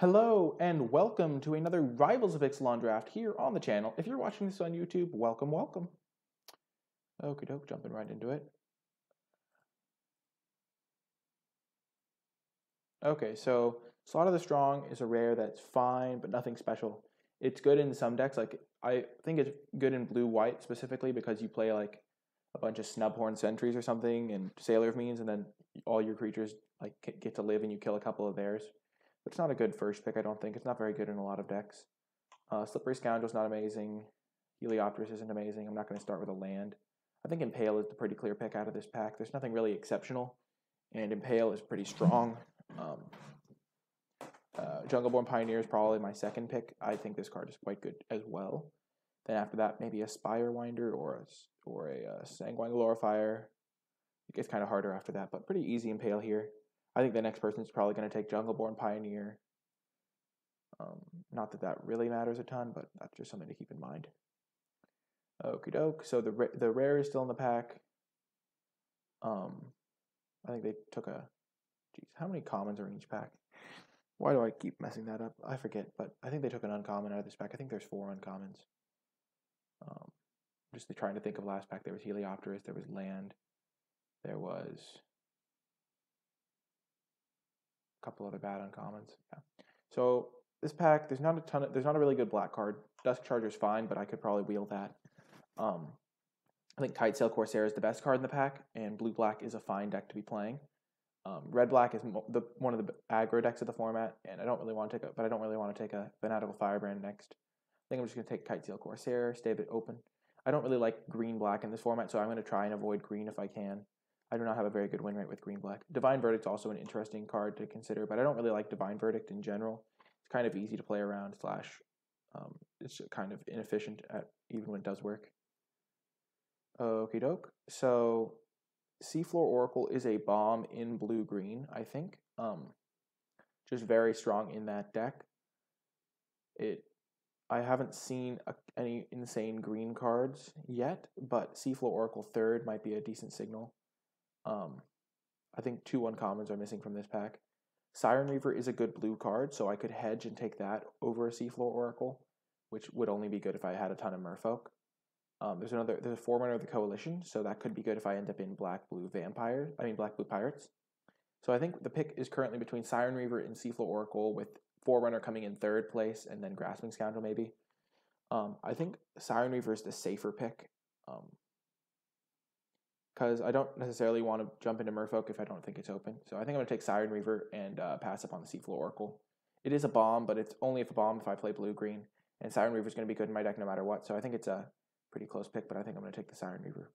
Hello and welcome to another Rivals of Ixalan draft here on the channel. If you're watching this on YouTube, welcome, welcome. Okie doke, jumping right into it. Okay, so Slaughter the Strong is a rare that's fine, but nothing special. It's good in some decks. Like I think it's good in blue-white specifically because you play like a bunch of Snubhorn Sentries or something and Sailor of Means, and then all your creatures like get to live and you kill a couple of theirs. But it's not a good first pick, I don't think. It's not very good in a lot of decks. Slippery Scoundrel's not amazing. Heliopterus isn't amazing. I'm not going to start with a land. I think Impale is the pretty clear pick out of this pack. There's nothing really exceptional, and Impale is pretty strong. Jungleborn Pioneer is probably my second pick. I think this card is quite good as well. Then after that, maybe a Spirewinder or a Sanguine Glorifier. It gets kind of harder after that, but pretty easy Impale here. I think the next person is probably going to take Jungleborn Pioneer. Not that that really matters a ton, but that's just something to keep in mind. Okie doke. So the rare is still in the pack. I think they took a. Geez, how many commons are in each pack? Why do I keep messing that up? I forget, but I think they took an uncommon out of this pack. I think there's 4 uncommons. Just trying to think of last pack. There was Heliopterus. There was Land. There was a couple other bad uncommons. Yeah. So this pack, there's not a really good black card. Dusk Charger's fine, but I could probably wheel that. I think Kitesail Corsair is the best card in the pack, and blue-black is a fine deck to be playing. Red-black is one of the aggro decks of the format, and I don't really want to take a Fanatical Firebrand next. I think I'm just going to take Kitesail Corsair, stay a bit open. I don't really like green-black in this format, so I'm going to try and avoid green if I can. I do not have a very good win rate with green-black. Divine Verdict's also an interesting card to consider, but I don't really like Divine Verdict in general. It's kind of easy to play around, it's kind of inefficient even when it does work. Okie doke. So Seafloor Oracle is a bomb in blue-green, I think. Just very strong in that deck. I haven't seen any insane green cards yet, but Seafloor Oracle 3rd might be a decent signal. I think 2 uncommons are missing from this pack. Siren Reaver is a good blue card, so I could hedge and take that over a Seafloor Oracle, which would only be good if I had a ton of Merfolk. There's a Forerunner of the Coalition, so that could be good if I end up in black-blue Pirates. So I think the pick is currently between Siren Reaver and Seafloor Oracle, with Forerunner coming in 3rd place, and then Grasping Scoundrel maybe. I think Siren Reaver is the safer pick, because I don't necessarily want to jump into Merfolk if I don't think it's open. So I think I'm going to take Siren Reaver and pass up on the Seafloor Oracle. It is a bomb, but it's only a bomb if I play blue-green, and Siren Reaver is going to be good in my deck no matter what, so I think it's a pretty close pick, but I think I'm going to take the Siren Reaver.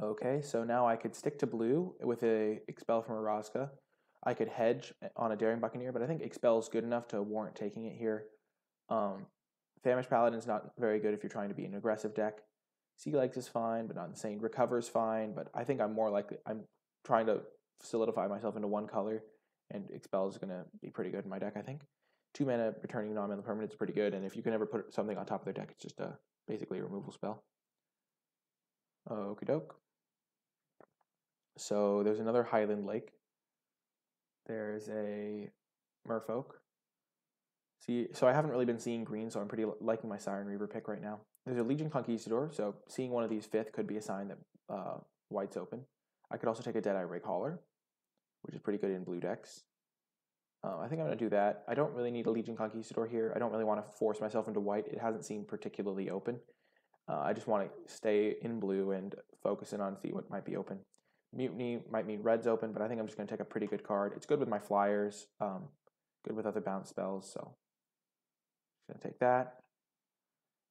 Okay, so now I could stick to blue with a Expel from Erazka. I could hedge on a Daring Buccaneer, but I think Expel is good enough to warrant taking it here. Famished Paladin is not very good if you're trying to be an aggressive deck. Sea Legs is fine, but not insane. Recover is fine, but I think I'm trying to solidify myself into one color, and Expel is going to be pretty good in my deck, I think. 2 mana returning non-mana permanent is pretty good, and if you can ever put something on top of their deck, it's just basically a removal spell. Okie doke. So there's another Highland Lake. There's a Merfolk. So I haven't really been seeing green, so I'm pretty liking my Siren Reaver pick right now. There's a Legion Conquistador, so seeing one of these 5th could be a sign that white's open. I could also take a Deadeye Rig Hauler, which is pretty good in blue decks. I think I'm going to do that. I don't really need a Legion Conquistador here. I don't really want to force myself into white. It hasn't seemed particularly open. I just want to stay in blue and focus in on see what might be open. Mutiny might mean red's open, but I think I'm just going to take a pretty good card. It's good with my flyers, good with other bounce spells, so I'm going to take that.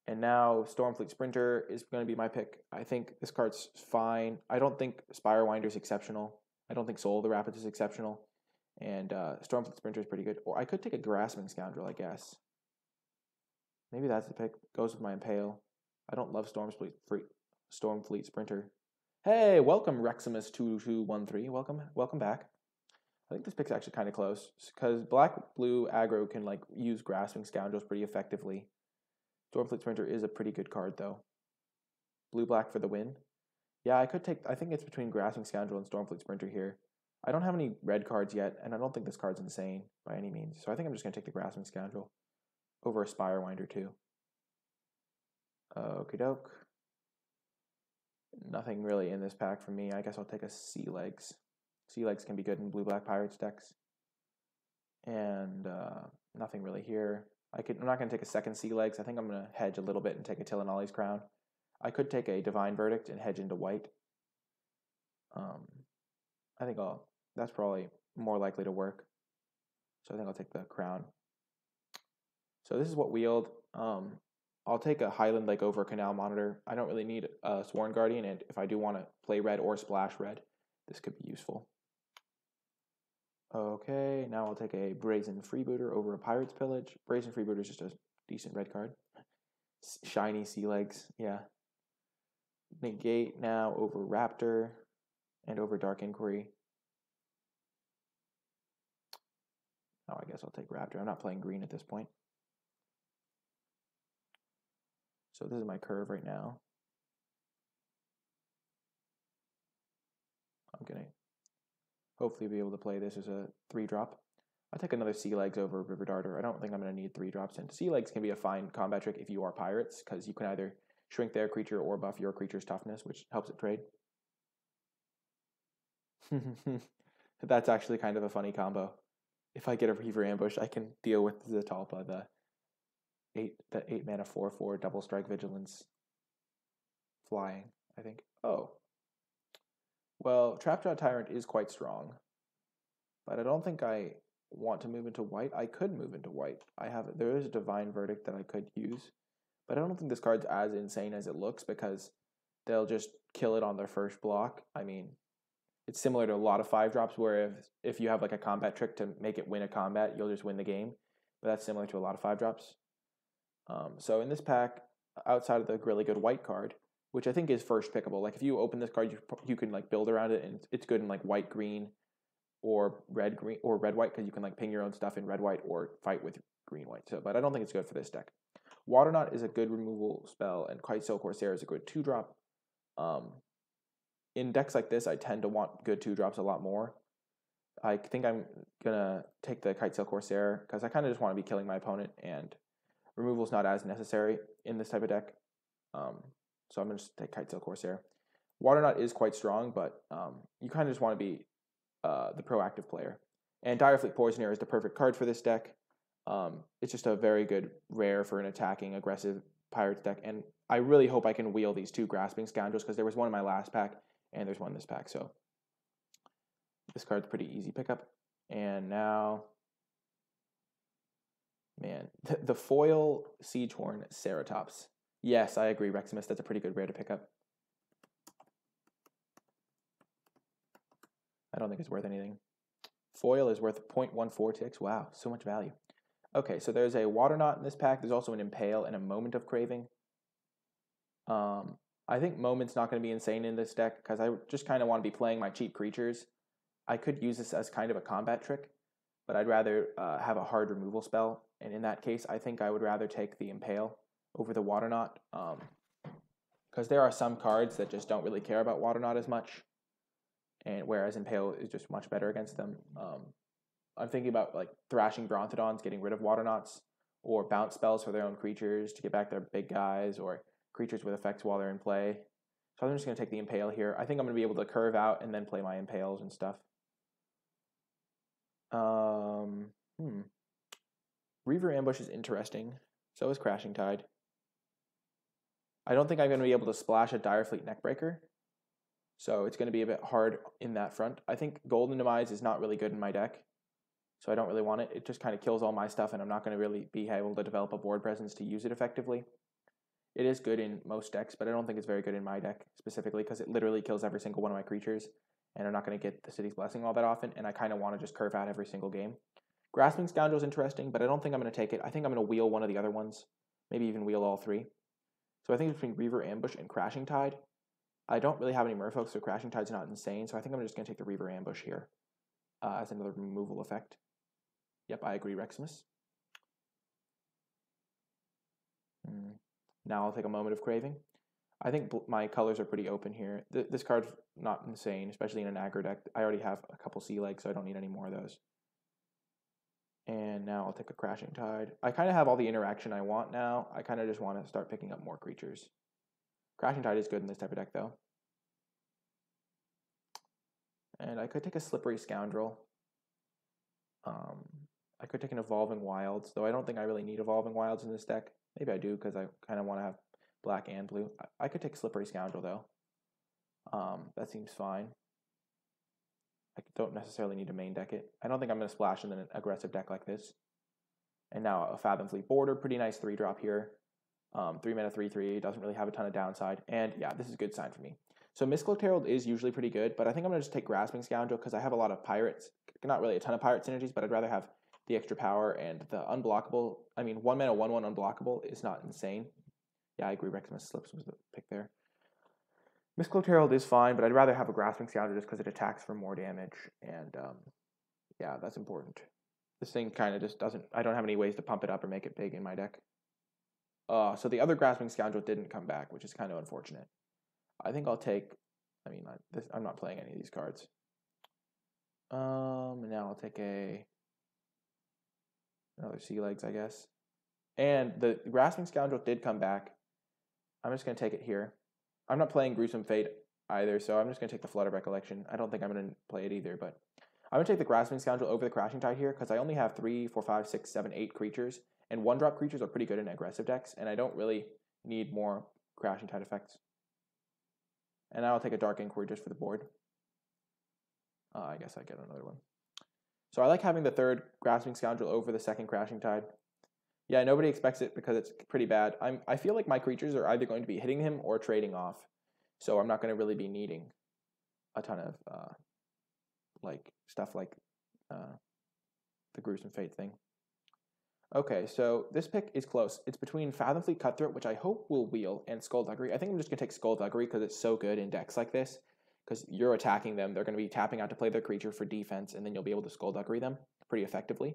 And now Stormfleet Sprinter is going to be my pick. I think this card's fine. I don't think Spirewinder is exceptional. I don't think Soul of the Rapids is exceptional. And Stormfleet Sprinter is pretty good. Or I could take a Grasping Scoundrel, I guess. Maybe that's the pick. Goes with my Impale. I don't love Stormfleet Sprinter. Hey, welcome Reximus2213. Welcome back. I think this pick's actually kind of close because black-blue aggro can use Grasping Scoundrels pretty effectively. Stormfleet Sprinter is a pretty good card though. Blue-black for the win. Yeah, I think it's between Grasping Scoundrel and Stormfleet Sprinter here. I don't have any red cards yet, and I don't think this card's insane by any means. So I think I'm just going to take the Grasping Scoundrel over a Spirewinder too. Okie doke. Nothing really in this pack for me. I guess I'll take a Sea Legs. Sea Legs can be good in Blue-Black Pirates decks. And nothing really here. I'm not going to take a second Sea Legs. I think I'm going to hedge a little bit and take a Tillinolly's Crown. I could take a Divine Verdict and hedge into white. I think that's probably more likely to work. So I think I'll take the Crown. So this is what wheeled. I'll take a Highland Lake over a Canal Monitor. I don't really need a Sworn Guardian, and if I do want to play red or splash red, this could be useful. Okay, now I'll take a Brazen Freebooter over a Pirate's Pillage. Brazen Freebooter is just a decent red card. Shiny Sea Legs, yeah. Negate now over Raptor and over Dark Inquiry. Oh, I guess I'll take Raptor. I'm not playing green at this point. So this is my curve right now. I'm going to hopefully be able to play this as a 3-drop. I'll take another Sea Legs over River Darter. I don't think I'm going to need 3 drops. And Sea Legs can be a fine combat trick if you are pirates, because you can either shrink their creature or buff your creature's toughness, which helps it trade. That's actually kind of a funny combo. If I get a Reaver Ambush, I can deal with the Talpa, the 8 mana 4/4 double strike vigilance flying, I think. Oh. Well, Trapjaw Tyrant is quite strong, but I don't think I want to move into white. I could move into white. There is a Divine Verdict that I could use, but I don't think this card's as insane as it looks because they'll just kill it on their first block. I mean, it's similar to a lot of 5-drops where if you have like a combat trick to make it win a combat, you'll just win the game. But that's similar to a lot of 5-drops. So in this pack, outside of the really good white card, which I think is first pickable, like if you open this card, you can like build around it, and it's good in like white green or red green or red white because you can like ping your own stuff in red white or fight with green white. So, but I don't think it's good for this deck. Waterknot is a good removal spell, and Kitesail Corsair is a good 2-drop. In decks like this, I tend to want good 2-drops a lot more. I think I'm gonna take the Kitesail Corsair because I kind of just want to be killing my opponent, and removal is not as necessary in this type of deck. So I'm going to just take Kitesail Corsair. Waterknot is quite strong, but you kind of just want to be the proactive player. And Direfleet Poisoner is the perfect card for this deck. It's just a very good rare for an attacking, aggressive Pirates deck. And I really hope I can wheel these 2 Grasping Scoundrels because there was one in my last pack, and there's one in this pack. So this card's pretty easy pickup. And now... Man, the foil Siegehorn Ceratops. Yes, I agree, Reximus. That's a pretty good rare to pick up. I don't think it's worth anything. Foil is worth 0.146. Wow, so much value. Okay, so there's a Waterknot in this pack. There's also an Impale and a Moment of Craving. I think Moment's not going to be insane in this deck because I just kind of want to be playing my cheap creatures. I could use this as kind of a combat trick, but I'd rather have a hard removal spell. And in that case, I think I would rather take the Impale over the Waterknot, because there are some cards that just don't really care about Waterknot as much, and whereas Impale is just much better against them. I'm thinking about like Thrashing Brontodons, getting rid of Waterknots, or bounce spells for their own creatures to get back their big guys, or creatures with effects while they're in play. So I'm just going to take the Impale here. I think I'm going to be able to curve out and then play my Impales and stuff. Reaver Ambush is interesting. So is Crashing Tide. I don't think I'm going to be able to splash a Direfleet Neckbreaker. So it's going to be a bit hard in that front. I think Golden Demise is not really good in my deck. So I don't really want it. It just kind of kills all my stuff, and I'm not going to really be able to develop a board presence to use it effectively. It is good in most decks, but I don't think it's very good in my deck specifically because it literally kills every single one of my creatures, and I'm not going to get the City's Blessing all that often, and I kind of want to just curve out every single game. Grasping Scoundrel is interesting, but I don't think I'm going to take it. I think I'm going to wheel one of the other ones, maybe even wheel all 3. So I think between Reaver Ambush and Crashing Tide, I don't really have any Merfolk, so Crashing Tide's not insane, so I think I'm just going to take the Reaver Ambush here as another removal effect. Yep, I agree, Reximus. Now I'll take a Moment of Craving. I think my colors are pretty open here. This card's not insane, especially in an aggro deck. I already have a couple sea legs, so I don't need any more of those. And now I'll take a Crashing Tide. I kind of have all the interaction I want now. I kind of just want to start picking up more creatures. Crashing Tide is good in this type of deck, though. And I could take a Slippery Scoundrel. I could take an Evolving Wilds, though I don't think I really need Evolving Wilds in this deck. Maybe I do, because I kind of want to have black and blue. I could take Slippery Scoundrel, though. That seems fine. I don't necessarily need to main deck it. I don't think I'm going to splash in an aggressive deck like this. And now a Fathom Fleet Border, pretty nice 3-drop here. 3 mana 3/3, doesn't really have a ton of downside. And yeah, this is a good sign for me. So Mistcloaked Herald is usually pretty good, but I think I'm going to just take Grasping Scoundrel because I have a lot of pirates. Not really a ton of pirate synergies, but I'd rather have the extra power and the unblockable. I mean, 1 mana 1/1 unblockable is not insane. Yeah, I agree. Reximus Slips was the pick there. Mistcloaked Herald is fine, but I'd rather have a Grasping Scoundrel just because it attacks for more damage, and yeah, that's important. This thing kind of just doesn't, I don't have any ways to pump it up or make it big in my deck. So the other Grasping Scoundrel didn't come back, which is kind of unfortunate. I think I'll take, I'm not playing any of these cards. Now I'll take another Sea Legs, I guess. And the Grasping Scoundrel did come back. I'm just going to take it here. I'm not playing Gruesome Fate either, so I'm just going to take the Flood of Recollection. I don't think I'm going to play it either, but I'm going to take the Grasping Scoundrel over the Crashing Tide here because I only have 3, 4, 5, 6, 7, 8 creatures, and 1-drop creatures are pretty good in aggressive decks, and I don't really need more Crashing Tide effects. And now I'll take a Dark Inquiry just for the board. I guess I get another one. So I like having the third Grasping Scoundrel over the second Crashing Tide. Yeah, nobody expects it because it's pretty bad. I feel like my creatures are either going to be hitting him or trading off. So I'm not going to really be needing a ton of stuff like the Gruesome Fate thing. Okay, so this pick is close. It's between Fathom Fleet Cutthroat, which I hope will wheel, and Skullduggery. I think I'm just going to take Skullduggery because it's so good in decks like this. Because you're attacking them, they're going to be tapping out to play their creature for defense, and then you'll be able to Skullduggery them pretty effectively.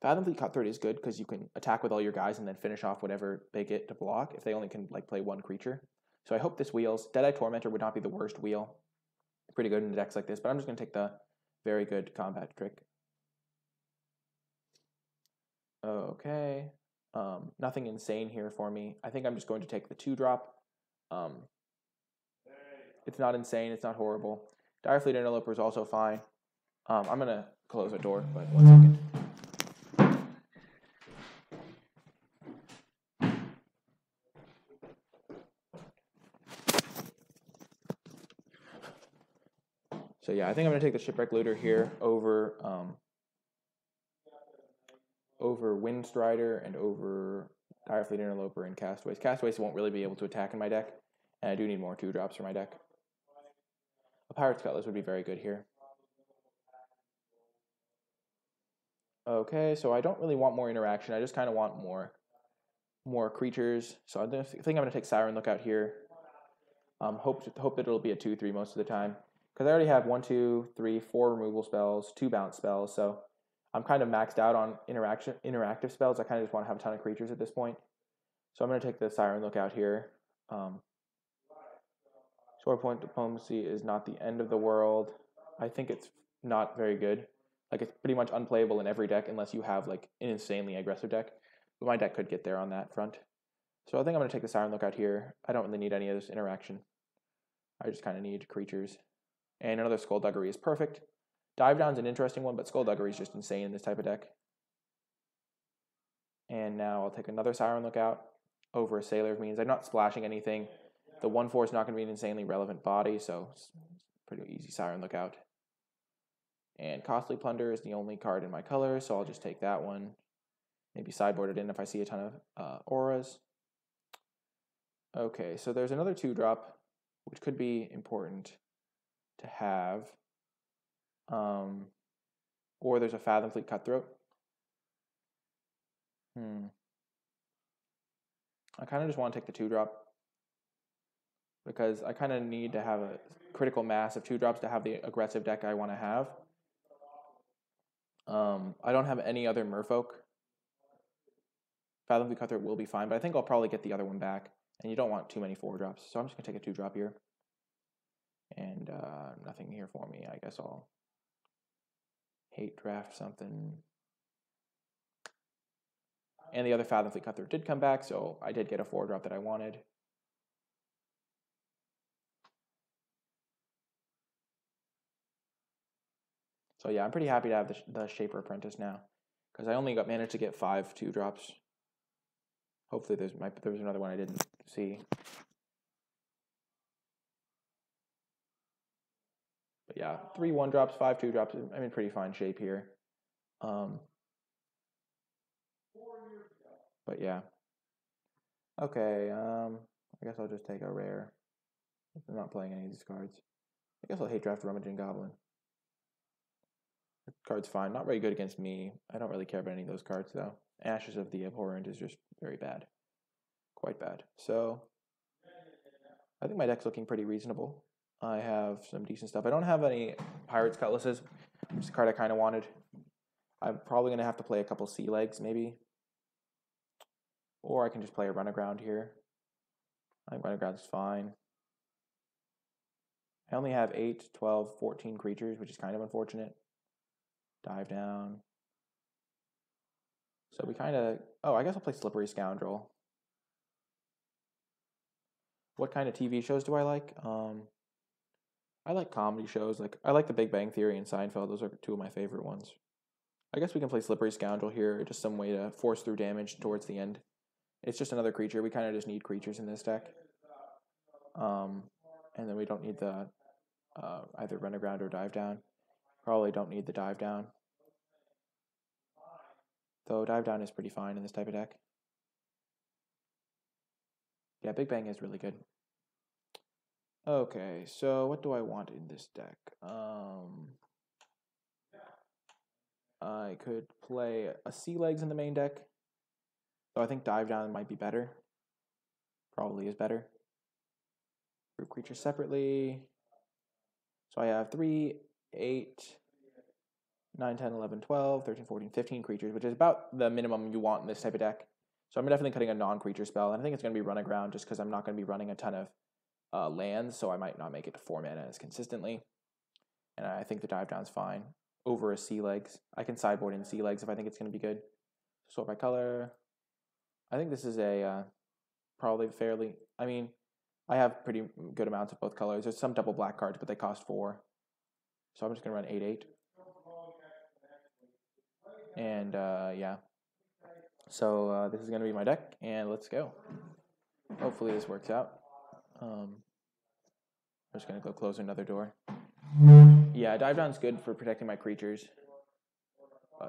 Fathom Fleet Cutthroat is good because you can attack with all your guys and then finish off whatever they get to block if they only can play one creature. So I hope this wheels. Deadeye Tormentor would not be the worst wheel. Pretty good in decks like this, but I'm just going to take the very good combat trick. Okay. Nothing insane here for me. I think I'm just going to take the 2-drop. It's not insane. It's not horrible. Direfleet Interloper is also fine. I'm going to close a door, but 1 second. So yeah, I think I'm going to take the Shipwreck Looter here over Windstrider and over Direfleet Interloper and Castaways. Castaways won't really be able to attack in my deck, and I do need more 2-drops for my deck. A Pirate's Cutlass would be very good here. Okay, so I don't really want more interaction. I just kind of want more creatures. So I think I'm going to take Siren Lookout here. Hope that it'll be a 2/3 most of the time. Because I already have 1, 2, 3, 4 removal spells, 2 bounce spells, so I'm kind of maxed out on interactive spells. I kind of just want to have a ton of creatures at this point. So I'm going to take the Siren Lookout here. Sword Point Diplomacy is not the end of the world. I think it's not very good. It's pretty much unplayable in every deck unless you have an insanely aggressive deck. But my deck could get there on that front. So I think I'm going to take the Siren Lookout here. I don't really need any of this interaction. I just kind of need creatures. And another Skullduggery is perfect. Dive Down's an interesting one, but Skullduggery is just insane in this type of deck. And now I'll take another Siren Lookout over a Sailor of Means. I'm not splashing anything. The 1/4 is not going to be an insanely relevant body, so it's pretty easy Siren Lookout. And Costly Plunder is the only card in my color, so I'll just take that one. Maybe sideboard it in if I see a ton of auras. Okay, so there's another 2-drop, which could be important to have. Or there's a Fathom Fleet Cutthroat. I kind of just want to take the 2-drop because I kind of need to have a critical mass of 2-drops to have the aggressive deck I want to have. I don't have any other Merfolk. Fathom Fleet Cutthroat will be fine, but I think I'll probably get the other one back. And you don't want too many 4-drops, so I'm just going to take a 2-drop here. And nothing here for me. I guess I'll hate draft something. And the other Fathom Fleet Cutthroat did come back, so I did get a 4-drop that I wanted. So yeah, I'm pretty happy to have the Shaper Apprentice now, because I only managed to get 5 2-drops. Hopefully there's another one I didn't see. But yeah, 3 1-drops, 5 2-drops. I'm in pretty fine shape here. But yeah. Okay, I guess I'll just take a rare. I'm not playing any of these cards. I guess I'll hate draft Rummaging Goblin. The card's fine. Not very good against me. I don't really care about any of those cards, though. Ashes of the Abhorrent is just very bad. Quite bad. So, I think my deck's looking pretty reasonable. I have some decent stuff. I don't have any Pirate's Cutlasses, which is a card I kind of wanted. I'm probably going to have to play a couple Sea Legs, maybe. Or I can just play a Run Aground here. I think Run Aground is fine. I only have 8, 12, 14 creatures, which is kind of unfortunate. Dive down. So we kind of... Oh, I guess I'll play Slippery Scoundrel. What kind of TV shows do I like? I like comedy shows. I like The Big Bang Theory and Seinfeld. Those are 2 of my favorite ones. I guess we can play Slippery Scoundrel here. Just some way to force through damage towards the end. It's just another creature. We kind of just need creatures in this deck. And then we don't need the either Run Aground or Dive Down. Probably don't need the Dive Down. Though Dive Down is pretty fine in this type of deck. Yeah, Big Bang is really good. Okay, so what do I want in this deck? I could play a Sea Legs in the main deck. Though I think Dive Down might be better. Probably is better. Group creatures separately. So I have 3, 8, 9, 10, 11, 12, 13, 14, 15 creatures, which is about the minimum you want in this type of deck. So I'm definitely cutting a non-creature spell, and I think it's going to be Run Aground just because I'm not going to be running a ton of lands, so I might not make it to 4 mana as consistently. And I think the Dive Down's fine over a Sea Legs. I can sideboard in Sea Legs if I think it's going to be good. Sort by color. I think this is a probably fairly... I mean, I have pretty good amounts of both colors. There's some double black cards, but they cost 4. So I'm just going to run 8/8. And yeah. So this is going to be my deck, and let's go. Hopefully this works out. I'm just going to go close another door. Yeah, Dive Down's good for protecting my creatures.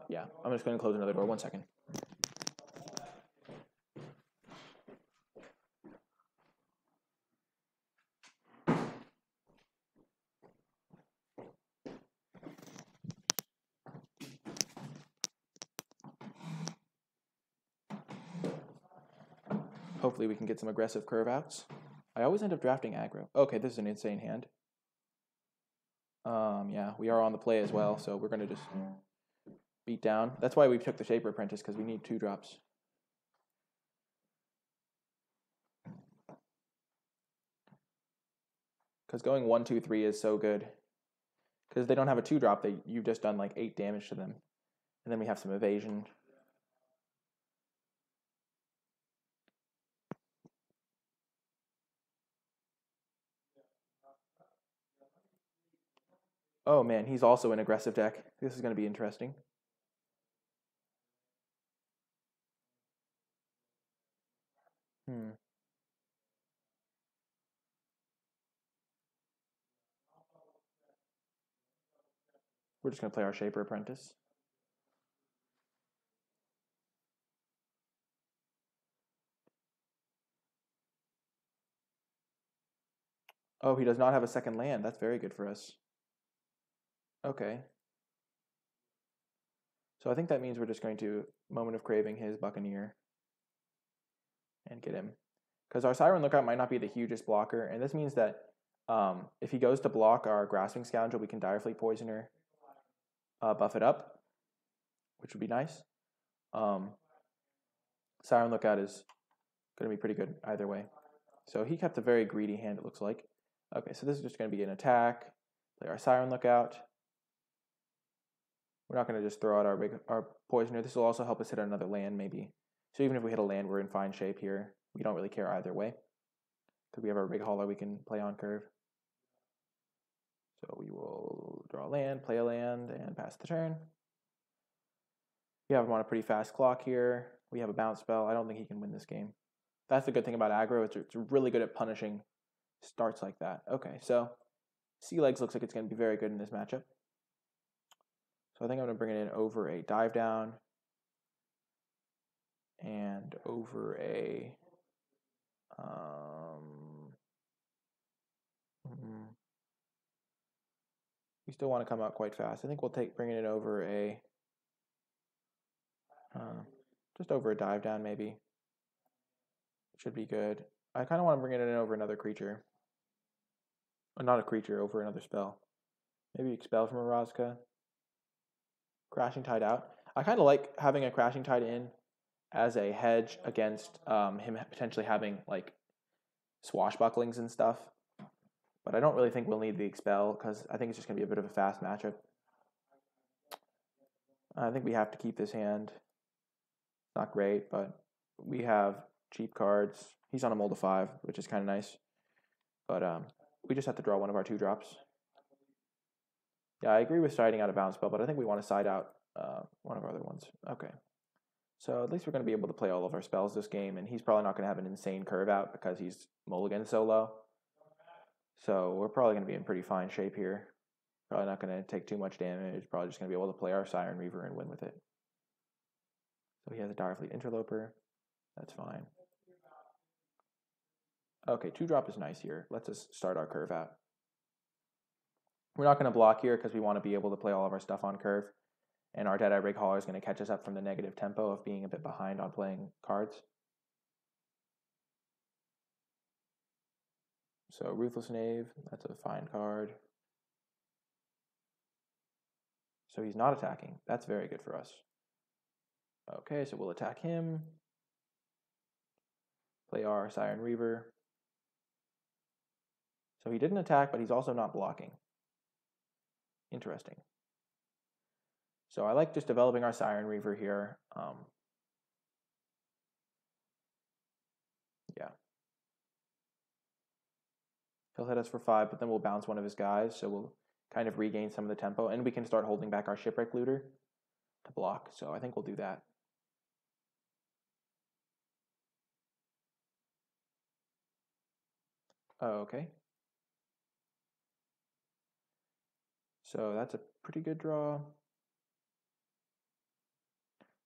Yeah, I'm just going to close another door. 1 second. Hopefully we can get some aggressive curve outs. I always end up drafting aggro. Okay, this is an insane hand. Yeah, we are on the play as well, so we're going to just beat down. That's why we took the Shaper Apprentice, because we need 2 drops. Because going 1, 2, 3 is so good. Because they don't have a 2-drop, you've just done like 8 damage to them. And then we have some evasion. Oh man, he's also an aggressive deck. This is going to be interesting. We're just going to play our Shaper Apprentice. Oh, he does not have a second land. That's very good for us. Okay. So I think that means we're just going to Moment of Craving his Buccaneer and get him. Because our Siren Lookout might not be the hugest blocker, and this means that if he goes to block our Grasping Scoundrel, we can Direfleet Poisoner buff it up, which would be nice. Siren Lookout is going to be pretty good either way. So he kept a very greedy hand, it looks like. Okay, so this is just going to be an attack. Play our Siren Lookout. We're not going to just throw out our Poisoner. This will also help us hit another land, maybe. So even if we hit a land, we're in fine shape here. We don't really care either way, because we have our big hauler we can play on curve. So we will draw a land, play a land, and pass the turn. We have him on a pretty fast clock here. We have a bounce spell. I don't think he can win this game. That's the good thing about aggro. It's really good at punishing starts like that. Okay, so Sea Legs looks like it's going to be very good in this matchup. So I think I'm going to bring it in over a dive down and over a we still want to come out quite fast. I think we'll bringing it over a just over a dive down maybe. Should be good. I kind of want to bring it in over another creature. Not a creature, over another spell. Maybe Expel from Erazka. Crashing Tide out. I kind of like having a Crashing Tide in as a hedge against him potentially having like swashbucklings and stuff. But I don't really think we'll need the Expel because I think it's just going to be a bit of a fast matchup. I think we have to keep this hand. Not great, but we have cheap cards. He's on a mold of 5, which is kind of nice. But we just have to draw one of our 2-drops. Yeah, I agree with siding out a bounce spell, but I think we want to side out one of our other ones. Okay. So at least we're going to be able to play all of our spells this game, and he's probably not going to have an insane curve out because he's mulliganed so low. So we're probably going to be in pretty fine shape here. Probably not going to take too much damage. Probably just going to be able to play our Siren Reaver and win with it. So he has a Direfleet Interloper. That's fine. Okay, 2-drop is nice here. Let's just start our curve out. We're not going to block here because we want to be able to play all of our stuff on curve. And our Deadeye Rig Hauler is going to catch us up from the negative tempo of being a bit behind on playing cards. So Ruthless Knave, that's a fine card. So he's not attacking. That's very good for us. Okay, so we'll attack him. Play our Siren Reaver. So he didn't attack, but he's also not blocking. Interesting. So I like just developing our Siren Reaver here. Yeah. He'll hit us for 5, but then we'll bounce one of his guys, so we'll kind of regain some of the tempo, and we can start holding back our Shipwreck Looter to block, so I think we'll do that. Okay. So that's a pretty good draw.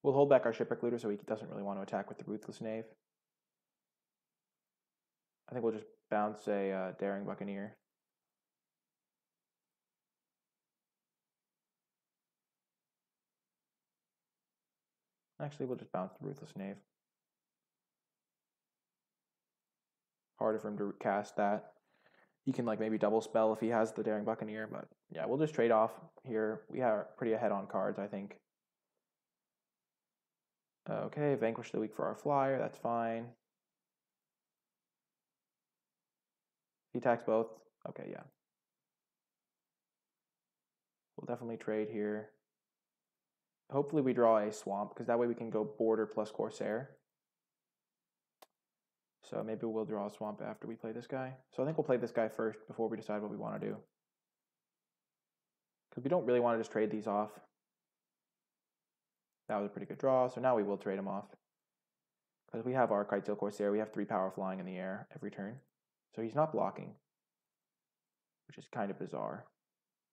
We'll hold back our Shipwreck Looter so he doesn't really want to attack with the Ruthless Knave. I think we'll just bounce a Daring Buccaneer. Actually, we'll just bounce the Ruthless Knave. Harder for him to cast that. He can like maybe double spell if he has the Daring Buccaneer, but yeah, we'll just trade off here. We are pretty ahead on cards, I think. Okay, Vanquish the Weak for our flyer, that's fine. He attacks both. Okay, yeah. We'll definitely trade here. Hopefully we draw a Swamp, because that way we can go Border plus Corsair. So maybe we'll draw a Swamp after we play this guy. So I think we'll play this guy first before we decide what we want to do. Because we don't really want to just trade these off. That was a pretty good draw, so now we will trade him off. Because we have our Kitesail Corsair, we have 3 power flying in the air every turn. So he's not blocking, which is kind of bizarre.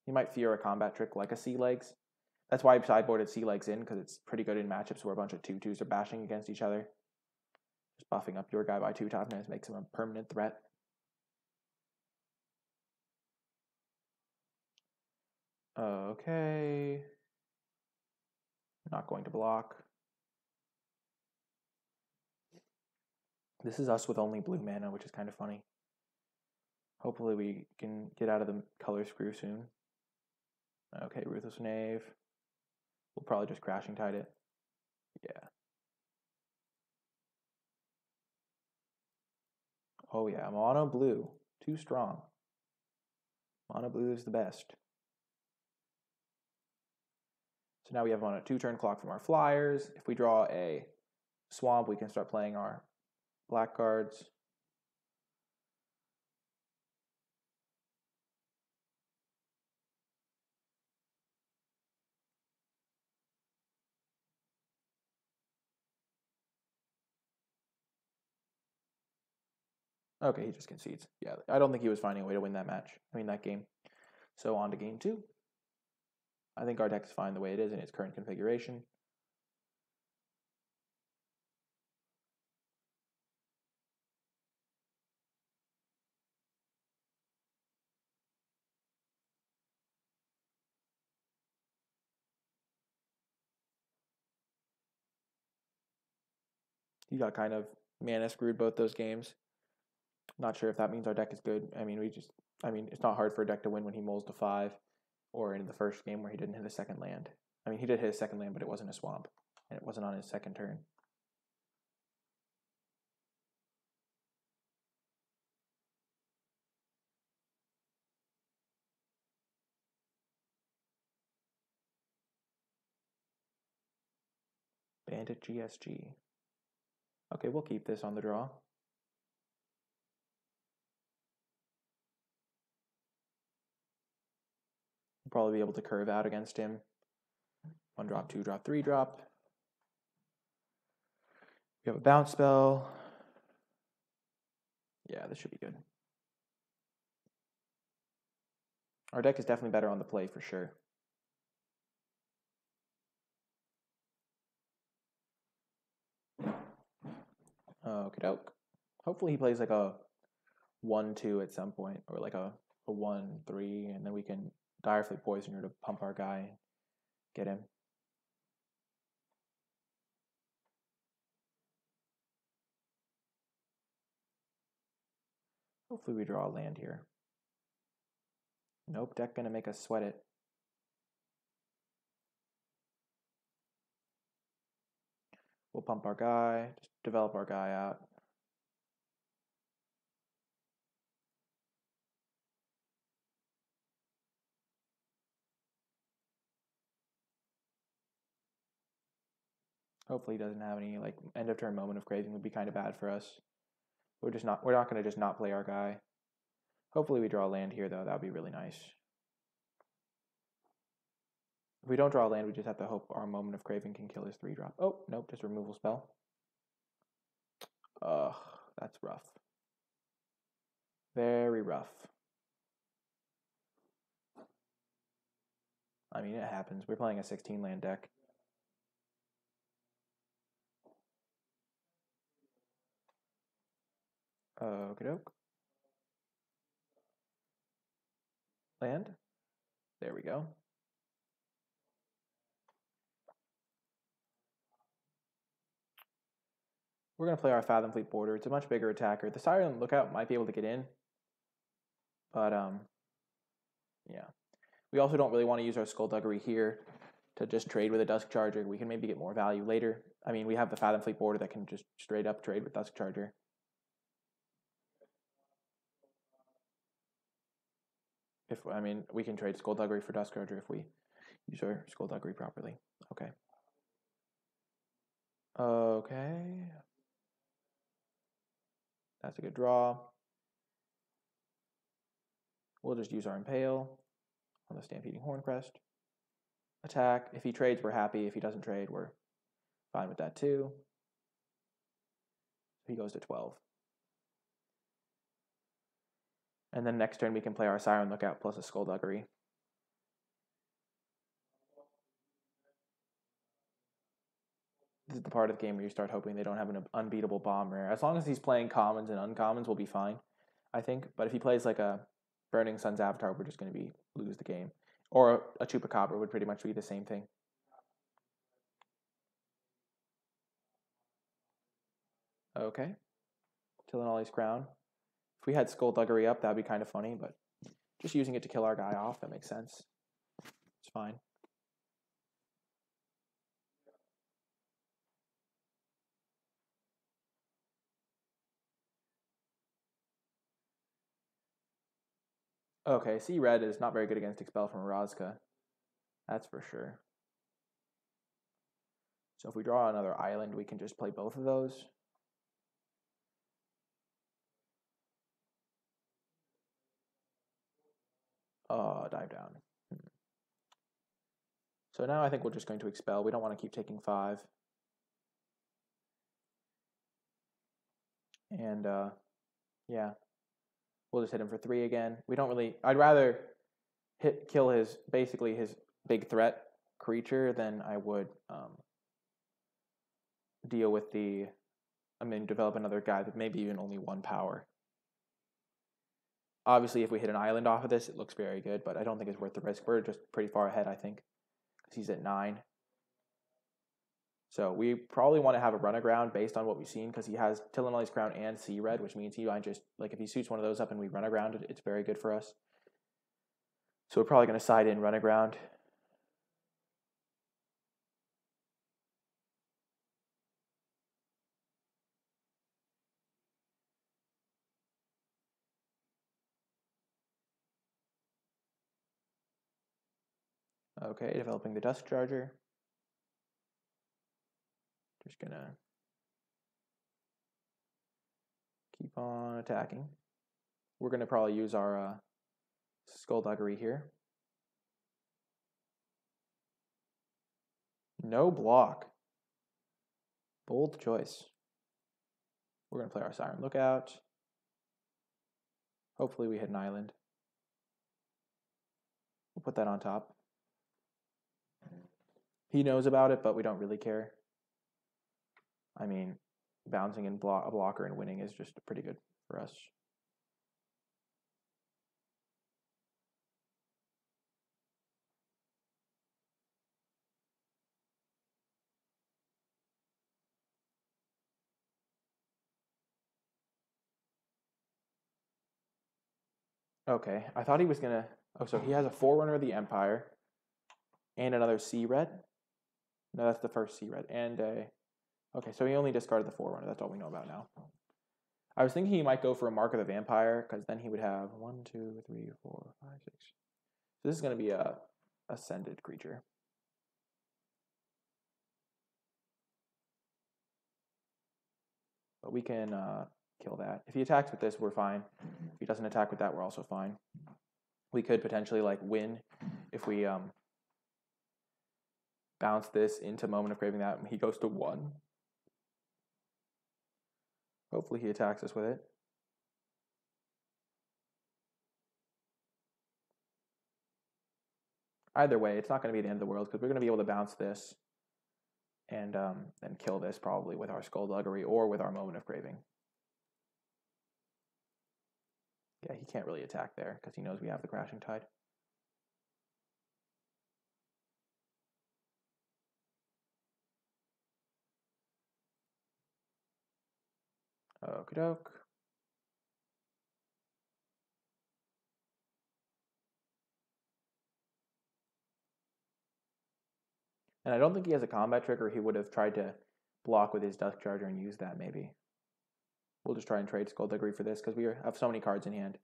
He might fear a combat trick like a Sea Legs. That's why I sideboarded Sea Legs in, because it's pretty good in matchups where a bunch of 2/2s are bashing against each other. Just buffing up your guy by 2 toughness makes him a permanent threat. Okay. Not going to block. This is us with only blue mana, which is kind of funny. Hopefully we can get out of the color screw soon. Okay, Ruthless Knave. We'll probably just Crashing Tide it. Yeah. Oh yeah, mono blue. Too strong. Mono blue is the best. So now we have on a 2-turn clock from our flyers. If we draw a swamp, we can start playing our black cards. Okay, he just concedes. Yeah, I don't think he was finding a way to win that match. I mean, that game. So on to game 2. I think our deck is fine the way it is in its current configuration. He got kind of mana screwed both those games. Not sure if that means our deck is good. I mean, it's not hard for a deck to win when he mulls to 5, or in the first game where he didn't hit a second land. I mean, he did hit a second land, but it wasn't a swamp, and it wasn't on his second turn. Bandit GSG. Okay, we'll keep this on the draw. We'll probably be able to curve out against him. 1 drop, 2 drop, 3 drop. We have a bounce spell. Yeah, this should be good. Our deck is definitely better on the play for sure. Okie doke. Hopefully he plays like a 1-2 at some point, or like a 1-3, and then we can Direfleet Poisoner to pump our guy and get him. Hopefully we draw a land here. Nope, deck gonna make us sweat it. We'll pump our guy, just develop our guy out. Hopefully he doesn't have any like end of turn moment of craving would be kind of bad for us. We're not gonna just not play our guy. Hopefully we draw a land here though, that would be really nice. If we don't draw a land, we just have to hope our moment of craving can kill his 3-drop. Oh, nope, just removal spell. Ugh, that's rough. Very rough. I mean, it happens. We're playing a 16-land deck. Okie doke. Land. There we go. We're going to play our Fathom Fleet Border. It's a much bigger attacker. The Siren Lookout might be able to get in. But, yeah. We also don't really want to use our Skullduggery here to just trade with a Dusk Charger. We can maybe get more value later. I mean, we have the Fathom Fleet Border that can just straight up trade with Dusk Charger. We can trade Skullduggery for Dusk Charger if we use our Skullduggery properly. Okay. Okay. That's a good draw. We'll just use our Impale on the Stampeding Horncrest. Attack. If he trades, we're happy. If he doesn't trade, we're fine with that too. He goes to 12. And then next turn we can play our Siren Lookout plus a Skullduggery. This is the part of the game where you start hoping they don't have an unbeatable bomb rare. As long as he's playing commons and uncommons, we'll be fine, I think. But if he plays like a Burning Sun's Avatar, we're just going to lose the game. Or a Chupacabra would pretty much be the same thing. Okay. Tillinolly's Crown. If we had Skullduggery up, that would be kind of funny, but just using it to kill our guy off, that makes sense. It's fine. Okay, see red is not very good against Expel from Razka. That's for sure. So if we draw another island, we can just play both of those. Dive down. So now I think we're just going to expel. We don't want to keep taking 5. And yeah, we'll just hit him for 3 again. We don't really. I'd rather kill his basically his big threat creature than I would deal with the. I mean, develop another guy with maybe even only 1 power. Obviously, if we hit an island off of this, it looks very good, but I don't think it's worth the risk. We're just pretty far ahead, I think, because he's at 9. So we probably want to have a run aground based on what we've seen, because he has Tillinelli's Crown and Sea Red, which means he might just, like, if he suits one of those up and we run aground, it's very good for us. So we're probably going to side in run aground. Okay, developing the Dusk Charger. Just going to keep on attacking. We're going to probably use our Skullduggery here. No block. Bold choice. We're going to play our Siren Lookout. Hopefully we hit an island. We'll put that on top. He knows about it, but we don't really care. I mean, bouncing in a blocker and winning is just pretty good for us. Okay, I thought he was gonna. Oh, so he has a Forerunner of the Empire and another Sea Red. No, that's the first Sea Red and a. Okay, so he only discarded the Forerunner. That's all we know about now. I was thinking he might go for a Mark of the Vampire, because then he would have 1, 2, 3, 4, 5, 6. So this is going to be a ascended creature. But we can kill that. If he attacks with this, we're fine. If he doesn't attack with that, we're also fine. We could potentially like win if we bounce this into Moment of Craving that, and he goes to 1. Hopefully he attacks us with it. Either way, it's not going to be the end of the world, because we're going to be able to bounce this and kill this probably with our Skullduggery or with our Moment of Craving. Yeah, he can't really attack there because he knows we have the Crashing Tide. Okie doke. And I don't think he has a combat trigger. He would have tried to block with his Dusk Charger and use that maybe. We'll just try and trade Skullduggery for this, because we have so many cards in hand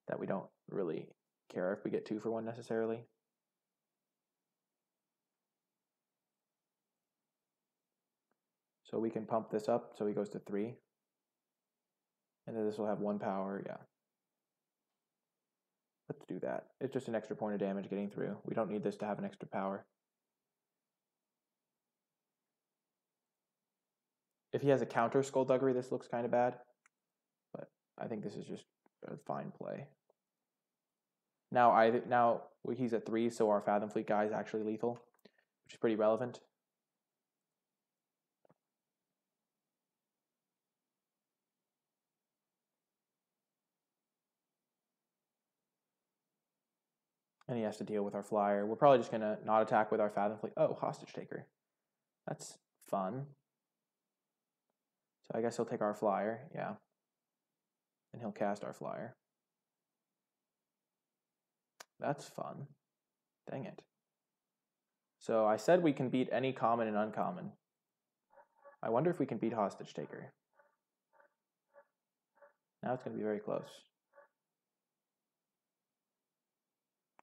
that we don't really care if we get 2 for 1 necessarily. So we can pump this up so he goes to 3. And then this will have 1 power, yeah. Let's do that. It's just an extra point of damage getting through. We don't need this to have an extra power. If he has a counter Skullduggery, this looks kind of bad. But I think this is just a fine play. Now he's at 3, so our Fathom Fleet guy is actually lethal, which is pretty relevant. And he has to deal with our flyer. We're probably just going to not attack with our Fathom Fleet. Oh, Hostage Taker. That's fun. So I guess he'll take our flyer, yeah. And he'll cast our flyer. That's fun. Dang it. So I said we can beat any common and uncommon. I wonder if we can beat Hostage Taker. Now it's going to be very close.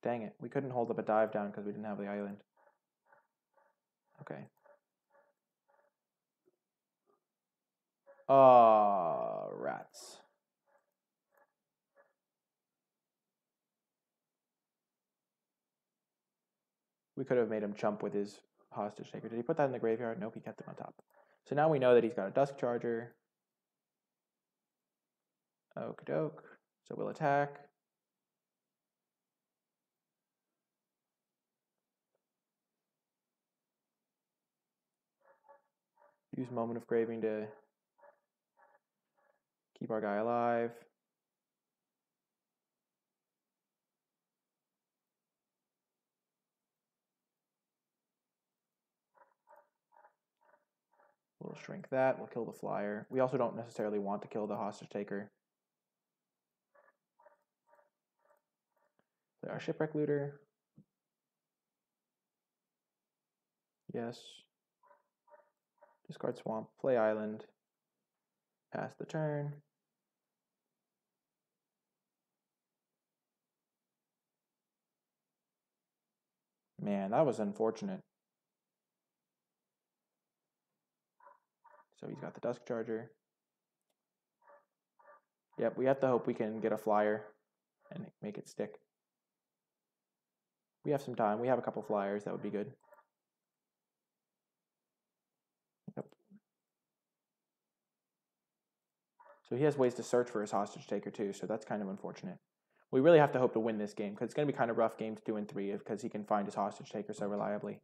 Dang it. We couldn't hold up a dive down because we didn't have the island. Okay. Rats. We could have made him chump with his hostage taker. Did he put that in the graveyard? Nope, he kept it on top. So now we know that he's got a Dusk Charger. Okie doke. So we'll attack. Use Moment of Graving to keep our guy alive. We'll shrink that. We'll kill the flyer. We also don't necessarily want to kill the hostage taker. So our Shipwreck Looter. Yes. Discard Swamp. Play Island. Pass the turn. Man, that was unfortunate. So he's got the Dusk Charger. Yep, we have to hope we can get a flyer and make it stick. We have some time. We have a couple flyers. That would be good. Yep. So he has ways to search for his hostage taker too, so that's kind of unfortunate. We really have to hope to win this game because it's going to be kind of rough games 2 and 3 because he can find his hostage taker so reliably.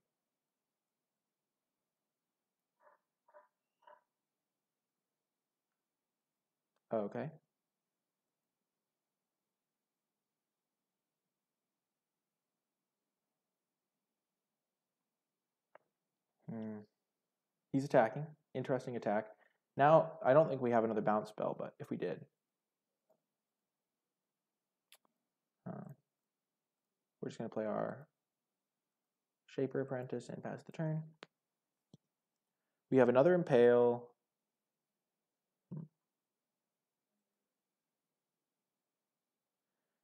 Okay. He's attacking. Interesting attack. Now, I don't think we have another bounce spell, but if we did. We're just going to play our Shaper Apprentice and pass the turn. We have another Impale.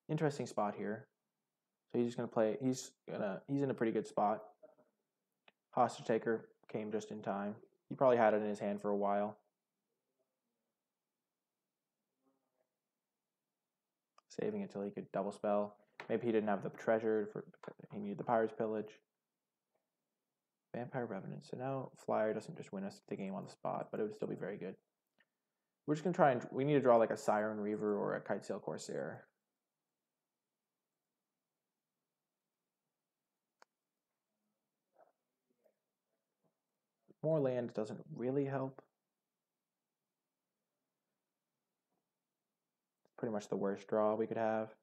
Interesting spot here. So he's just going to play, he's in a pretty good spot. Hostage Taker came just in time. He probably had it in his hand for a while. Saving it till he could double spell. Maybe he didn't have the treasure, he needed the Pirate's Pillage. Vampire Revenant. So now Flyer doesn't just win us the game on the spot, but it would still be very good. We're just going to try and, we need to draw like a Siren Reaver or a Kitesail Corsair. More land doesn't really help. It's pretty much the worst draw we could have.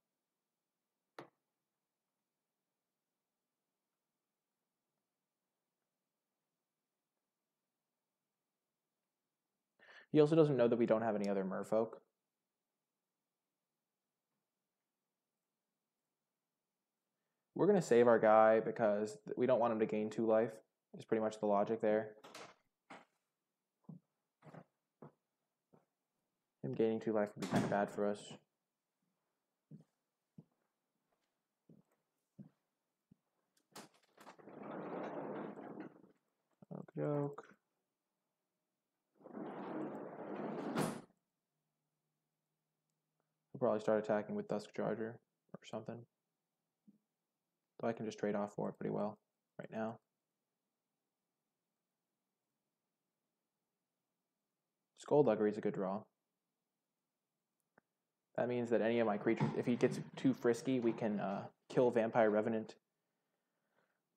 He also doesn't know that we don't have any other merfolk. We're going to save our guy because we don't want him to gain 2 life. Is pretty much the logic there. Him gaining 2 life would be kind of bad for us. Joke. We'll probably start attacking with Dusk Charger or something. So I can just trade off for it pretty well right now. Skullduggery is a good draw. That means that any of my creatures, if he gets too frisky, we can kill Vampire Revenant.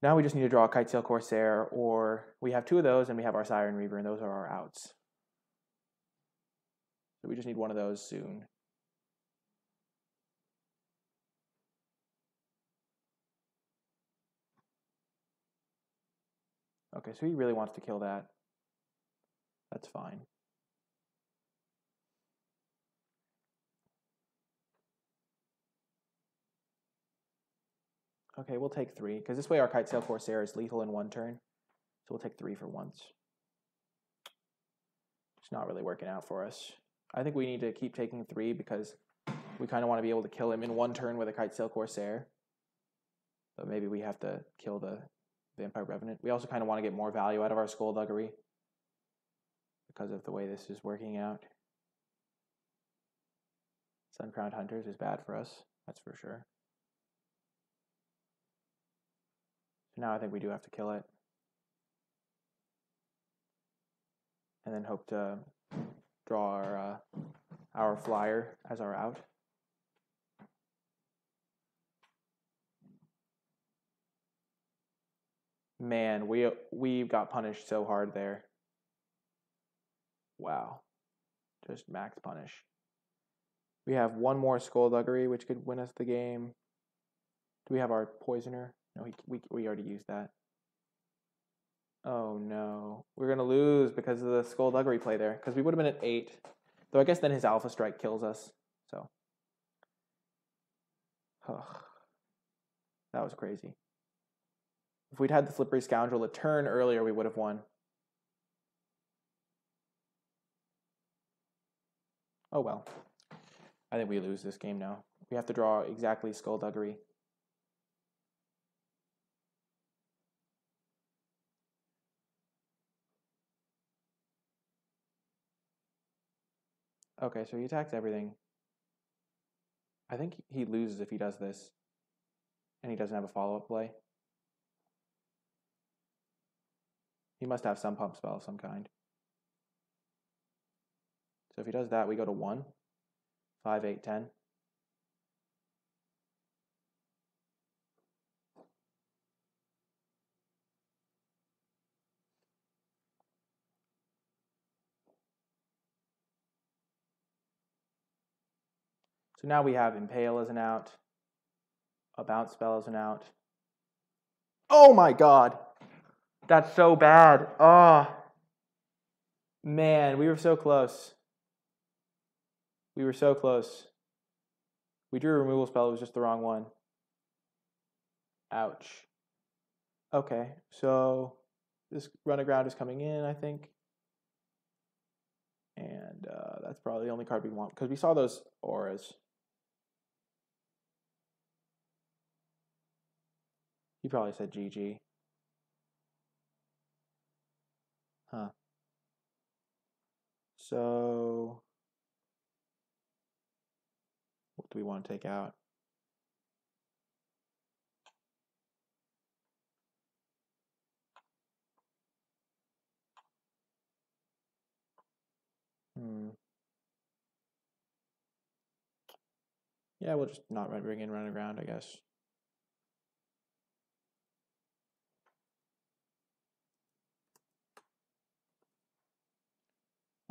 Now we just need to draw a Kitesail Corsair, or we have 2 of those and we have our Siren Reaver, and those are our outs. So we just need one of those soon. Okay, so he really wants to kill that. That's fine. Okay, we'll take 3, because this way our Kitesail Corsair is lethal in 1 turn. So we'll take 3 for once. It's not really working out for us. I think we need to keep taking 3 because we kind of want to be able to kill him in 1 turn with a Kitesail Corsair. But maybe we have to kill the Vampire Revenant. We also kind of want to get more value out of our Skullduggery because of the way this is working out. Sun-Crowned Hunters is bad for us, that's for sure. So now I think we do have to kill it. And then hope to draw our flyer as our out. Man, we got punished so hard there. Wow. Just max punish. We have one more Skullduggery, which could win us the game. Do we have our Poisoner? No, we already used that. Oh no. We're going to lose because of the Skullduggery play there. Because we would have been at 8. Though I guess then his Alpha Strike kills us. So. Ugh. That was crazy. If we'd had the Slippery Scoundrel a turn earlier, we would have won. Oh well. I think we lose this game now. We have to draw exactly Skullduggery. Okay, so he attacks everything. I think he loses if he does this. And he doesn't have a follow-up play. He must have some pump spell of some kind. So if he does that, we go to 1. 5, 8, 10. So now we have Impale as an out. A bounce spell as an out. Oh my god! That's so bad. Oh. Man, we were so close. We were so close. We drew a removal spell, it was just the wrong one. Ouch. Okay, so this run aground is coming in, I think. And that's probably the only card we want, because we saw those auras. He probably said GG. Huh. So, what do we want to take out? Yeah, we'll just not bring in run aground, I guess.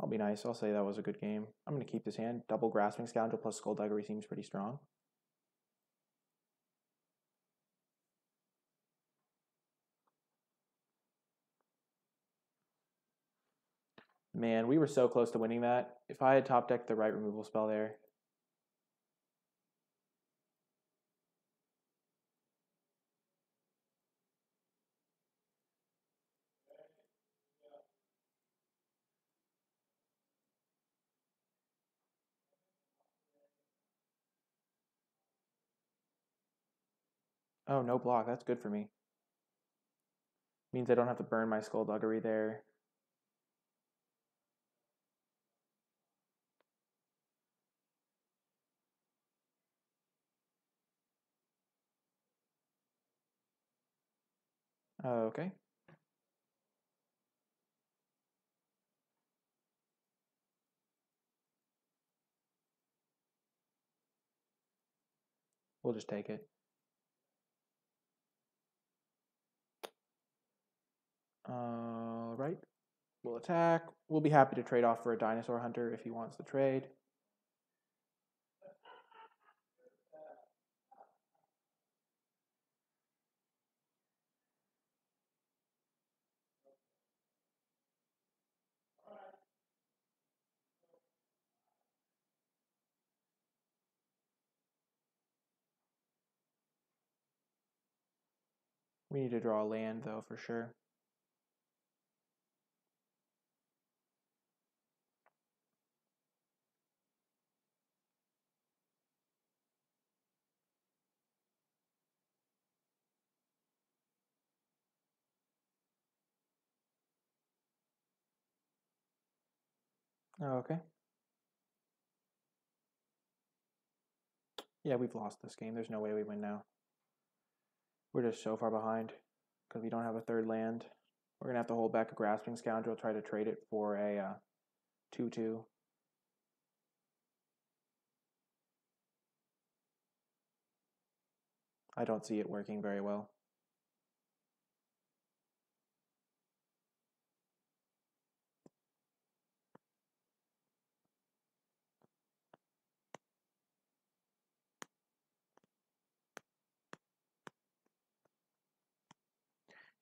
I'll be nice. I'll say that was a good game. I'm going to keep this hand. Double Grasping Scoundrel plus Skullduggery seems pretty strong. Man, we were so close to winning that. If I had top decked the right removal spell there. Oh, no block. That's good for me. Means I don't have to burn my Skullduggery there. Okay. We'll just take it. Right. We'll attack. We'll be happy to trade off for a Dinosaur Hunter if he wants the trade. We need to draw a land, though, for sure. Oh, okay. Yeah, we've lost this game. There's no way we win now. We're just so far behind because we don't have a third land. We're going to have to hold back a Grasping Scoundrel, try to trade it for a 2/2. I don't see it working very well.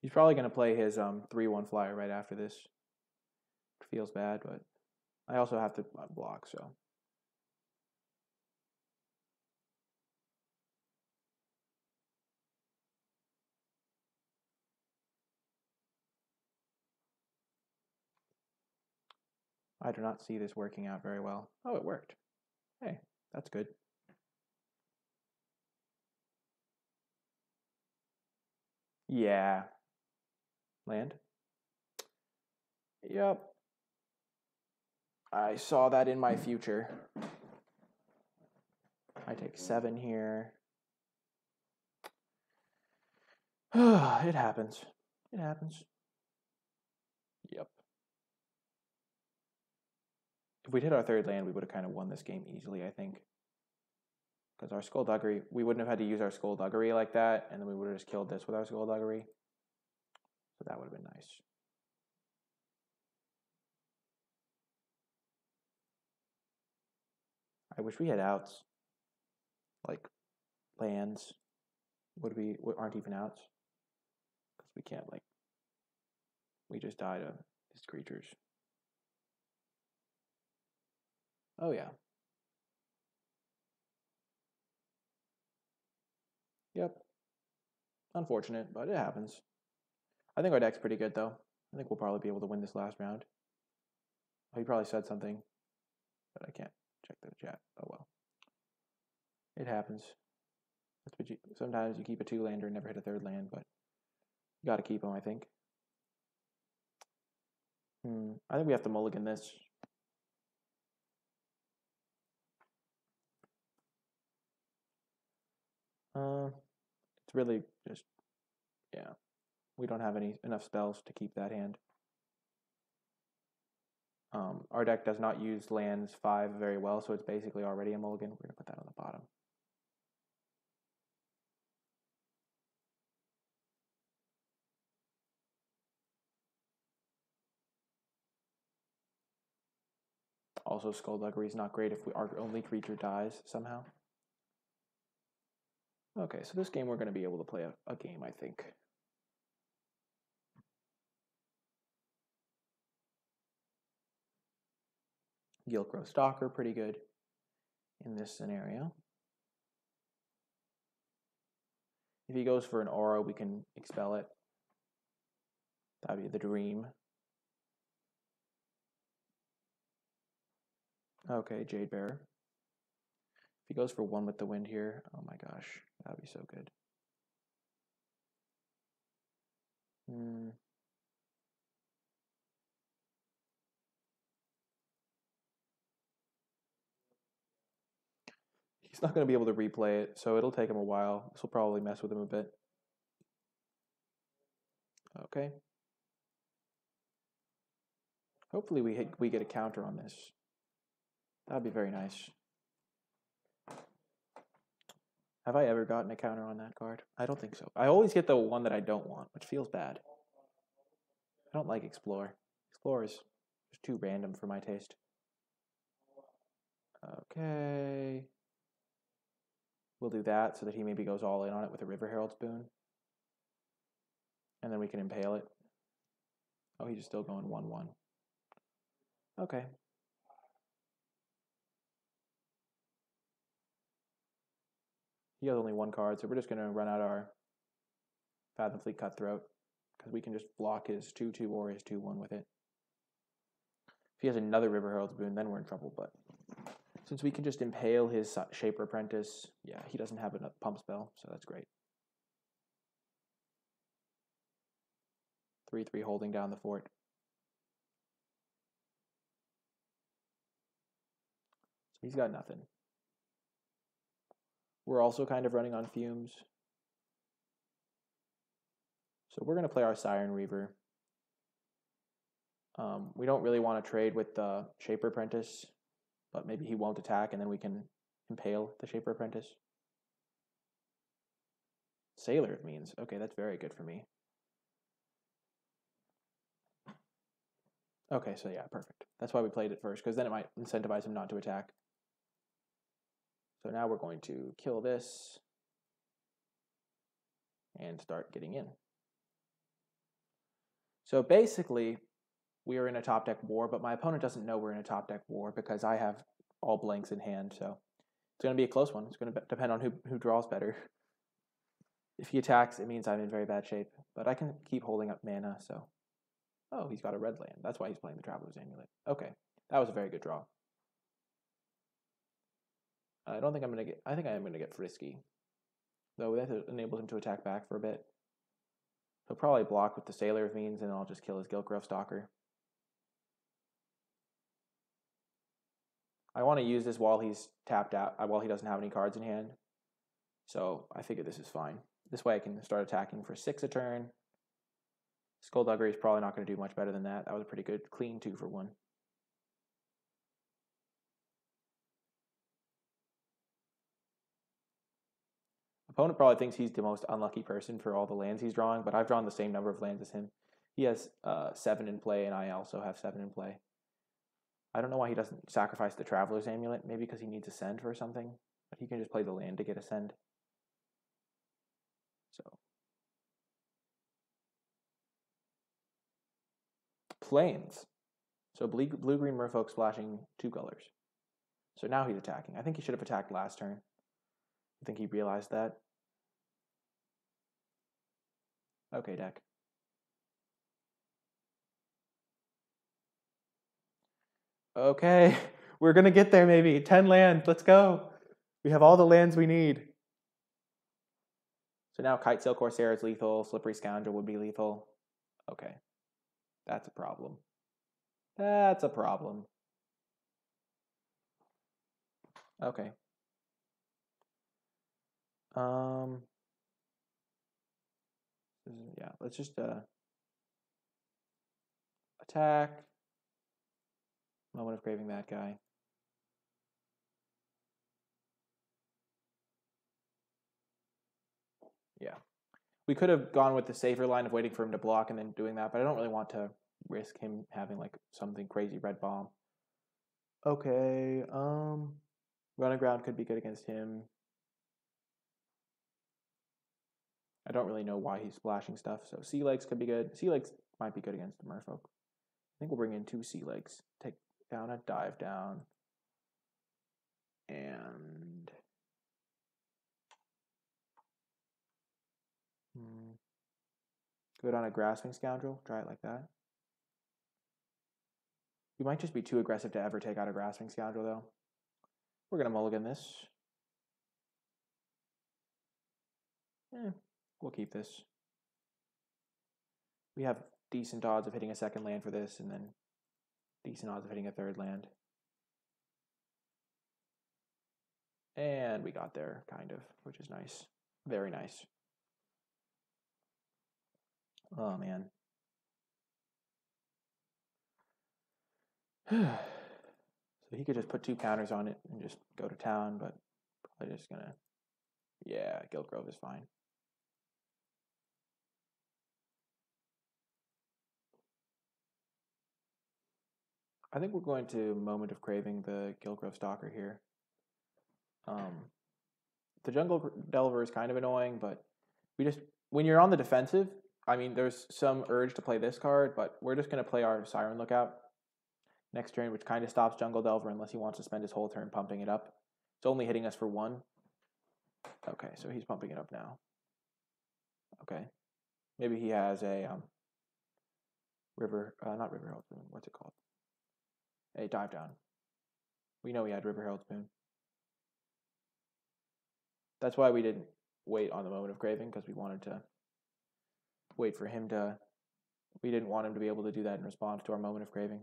He's probably going to play his 3/1 flyer right after this. It feels bad, but I also have to block, so. I do not see this working out very well. Oh, it worked. Hey, that's good. Yeah. Land? Yep. I saw that in my future. I take 7 here. It happens. It happens. Yep. If we'd hit our third land, we would have kind of won this game easily, I think. Because our Skullduggery, we wouldn't have had to use our Skullduggery like that, and then we would have just killed this with our Skullduggery. So that would have been nice. I wish we had outs. Like lands aren't even outs. Because we can't, like, we just die to his creatures. Oh, yeah. Yep. Unfortunate, but it happens. I think our deck's pretty good, though. I think we'll probably be able to win this last round. Oh, he probably said something, but I can't check the chat. Oh, well. It happens. That's what sometimes you keep a 2-lander and never hit a third land, but you got to keep them, I think. I think we have to mulligan this. It's really just, yeah. We don't have enough spells to keep that hand. Our deck does not use lands 5 very well, so it's basically already a mulligan. We're going to put that on the bottom. Also, Skullduggery is not great if our only creature dies somehow. Okay, so this game we're going to be able to play a game, I think. Giltgrove Stalker, pretty good in this scenario. If he goes for an aura, we can expel it. That'd be the dream. Okay, Jade Bearer. If he goes for 1 with the wind here, oh my gosh, that'd be so good. He's not going to be able to replay it, so it'll take him a while. This will probably mess with him a bit. Okay. Hopefully we get a counter on this. That'd be very nice. Have I ever gotten a counter on that card? I don't think so. I always get the one that I don't want, which feels bad. I don't like Explore. Explore is just too random for my taste. Okay. We'll do that so that he maybe goes all in on it with a River Herald's Boon. And then we can impale it. Oh, he's still going 1/1. Okay. He has only 1 card, so we're just going to run out our Fathomfleet Cutthroat, because we can just block his 2/2 or his 2/1 with it. If he has another River Herald's Boon, then we're in trouble, but since we can just impale his Shaper Apprentice, yeah, he doesn't have a pump spell, so that's great. 3/3 holding down the fort. He's got nothing. We're also kind of running on fumes. So we're going to play our Siren Reaver. We don't really want to trade with the Shaper Apprentice, but maybe he won't attack and then we can impale the Shaper Apprentice. Sailor means. Okay, that's very good for me. Okay, so yeah, perfect. That's why we played it first, because then it might incentivize him not to attack. So now we're going to kill this and start getting in. So basically, we are in a top deck war, but my opponent doesn't know we're in a top deck war because I have all blanks in hand, so it's going to be a close one. It's going to depend on who draws better. If he attacks, it means I'm in very bad shape, but I can keep holding up mana, so... Oh, he's got a red land. That's why he's playing the Traveler's Amulet. Okay, that was a very good draw. I don't think I'm going to get... I think I am going to get Frisky. Though that enables him to attack back for a bit. He'll probably block with the Sailor of Means, and I'll just kill his Giltgrove Stalker. I want to use this while he's tapped out, while he doesn't have any cards in hand. So I figure this is fine. This way I can start attacking for 6 a turn. Skullduggery is probably not going to do much better than that. That was a pretty good, clean 2 for 1. Opponent probably thinks he's the most unlucky person for all the lands he's drawing, but I've drawn the same number of lands as him. He has 7 in play, and I also have 7 in play. I don't know why he doesn't sacrifice the Traveler's Amulet. Maybe because he needs a send for something. But he can just play the land to get a send. So. Plains. So blue-green merfolk splashing 2 colors. So now he's attacking. I think he should have attacked last turn. I think he realized that. Okay, deck. Okay, we're going to get there maybe. 10 land, let's go. We have all the lands we need. So now Kitesail Corsair is lethal. Slippery Scoundrel would be lethal. Okay, that's a problem. That's a problem. Okay. Yeah, let's just attack. Moment of Craving that guy. Yeah. We could have gone with the safer line of waiting for him to block and then doing that, but I don't really want to risk him having like something crazy red bomb. Okay, Run Aground could be good against him. I don't really know why he's splashing stuff, so Sea Legs could be good. Sea Legs might be good against the Merfolk. I think we'll bring in 2 Sea Legs. Take down a Dive Down. And... Good on a Grasping Scoundrel. Try it like that. You might just be too aggressive to ever take out a Grasping Scoundrel, though. We're going to mulligan this. We'll keep this. We have decent odds of hitting a second land for this, and then decent odds of hitting a third land. And we got there, kind of, which is nice. Very nice. Oh, man. So he could just put 2 counters on it and just go to town, but probably just gonna... Yeah, Giltgrove is fine. I think we're going to Moment of Craving the Giltgrove Stalker here. The Jungle Delver is kind of annoying, but we just... When you're on the defensive, I mean, there's some urge to play this card, but we're just going to play our Siren Lookout next turn, which kind of stops Jungle Delver unless he wants to spend his whole turn pumping it up. It's only hitting us for 1. Okay, so he's pumping it up now. Okay. Maybe he has a not River Herald Spoon. What's it called? A Dive Down. We know he had River Herald Spoon. That's why we didn't wait on the Moment of Craving, because we wanted to wait for him to... We didn't want him to be able to do that in response to our Moment of Craving.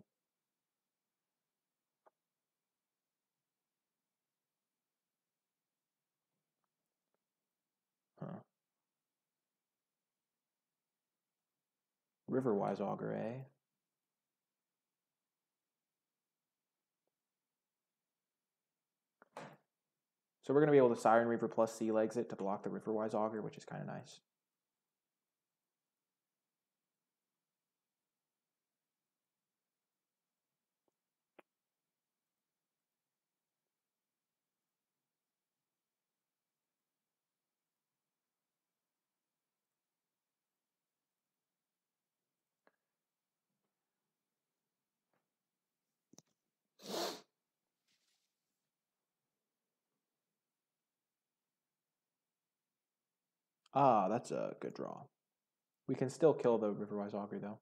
Riverwise Augur, eh? So we're going to be able to Siren Reaver plus Sea Legs it to block the Riverwise Augur, which is kind of nice. Ah, that's a good draw. We can still kill the Riverwise Augur, though.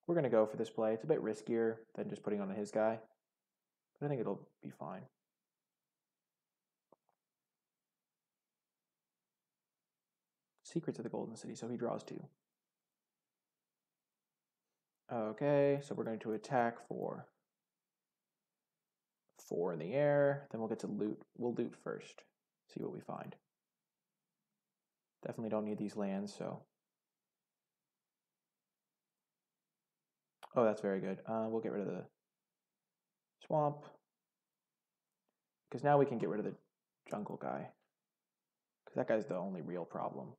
We're going to go for this play. It's a bit riskier than just putting on his guy, but I think it'll be fine. Secrets of the Golden City, so he draws 2. Okay, so we're going to attack for 4 in the air. Then we'll get to loot. We'll loot first. See what we find. Definitely don't need these lands, so. Oh, that's very good. We'll get rid of the swamp. Because now we can get rid of the jungle guy. Because that guy's the only real problem.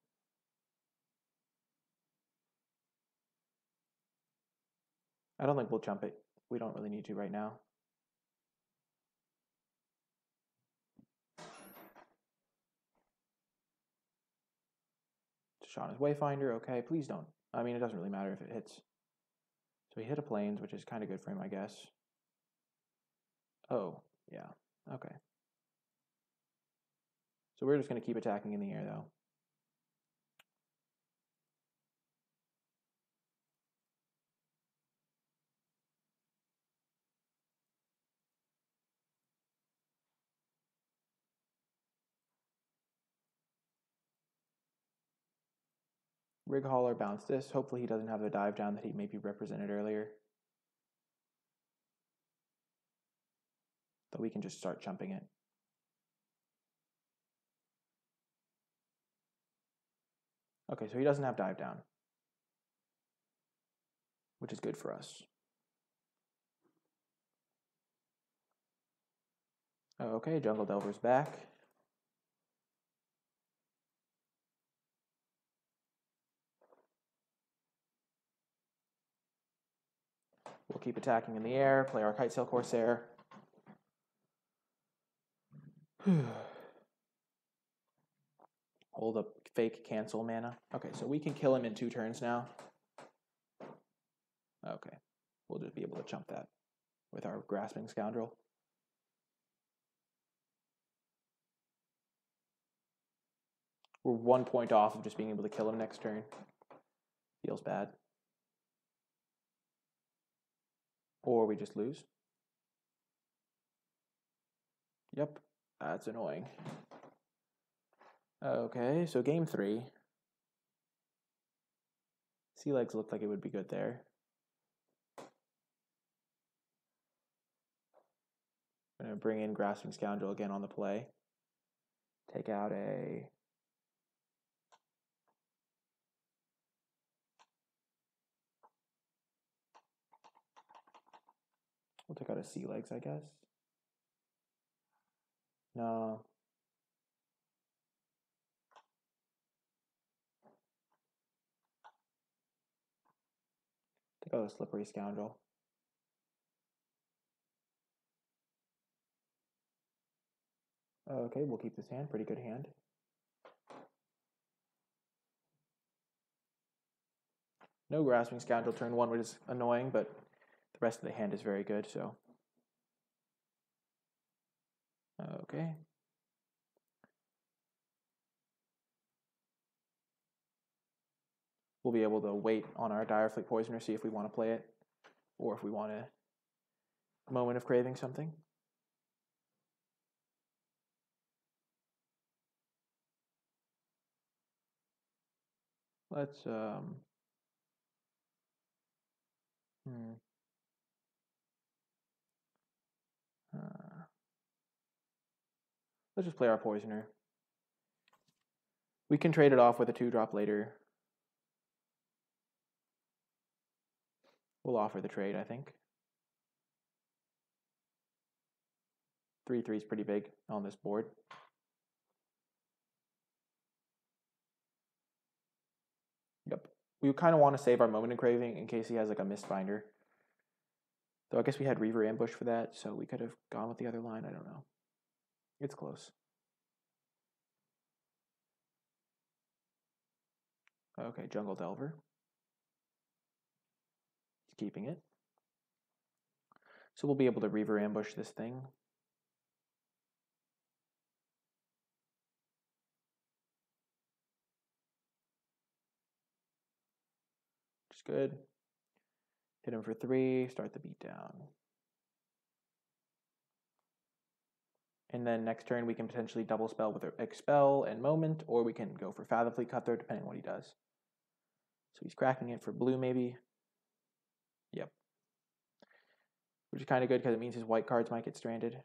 I don't think we'll jump it. We don't really need to right now. Shauna's Wayfinder, okay, please don't. I mean, it doesn't really matter if it hits. So he hit a plains, which is kind of good for him, I guess. Oh, yeah, okay. So we're just going to keep attacking in the air, though. Rig Hauler bounce this. Hopefully he doesn't have the dive down that he maybe represented earlier. But we can just start chumping it. Okay, so he doesn't have dive down, which is good for us. Okay, Jungle Delver's back. We'll keep attacking in the air, play our Kitesail Corsair. Hold up, fake cancel mana. Okay, so we can kill him in 2 turns now. Okay, we'll just be able to chump that with our Grasping Scoundrel. We're 1 point off of just being able to kill him next turn. Feels bad. Or we just lose. Yep, that's annoying. Okay, so game 3. Sea Legs looked like it would be good there. I'm going to bring in Grasping Scoundrel again on the play. Take out a... We'll take out a Sea Legs, I guess. No. Take out a Slippery Scoundrel. Okay, we'll keep this hand. Pretty good hand. No Grasping Scoundrel turn 1, which is annoying, but the rest of the hand is very good, so. Okay. We'll be able to wait on our Direfleet Poisoner, see if we want to play it, or if we want a moment of craving something. Let's, Let's just play our Poisoner. We can trade it off with a 2-drop later. We'll offer the trade, I think. 3/3 is pretty big on this board. Yep. We kind of want to save our Moment Engraving in case he has like a Mistbinder. So I guess we had Reaver Ambush for that, so we could have gone with the other line. I don't know. It's close. Okay, Jungle Delver. He's keeping it. So we'll be able to Reaver Ambush this thing. Which is good. Hit him for 3, start the beatdown. And then next turn we can potentially double spell with Expel and Moment, or we can go for Fathom Fleet Cutthroat depending on what he does. So he's cracking it for blue maybe. Yep. Which is kind of good because it means his white cards might get stranded.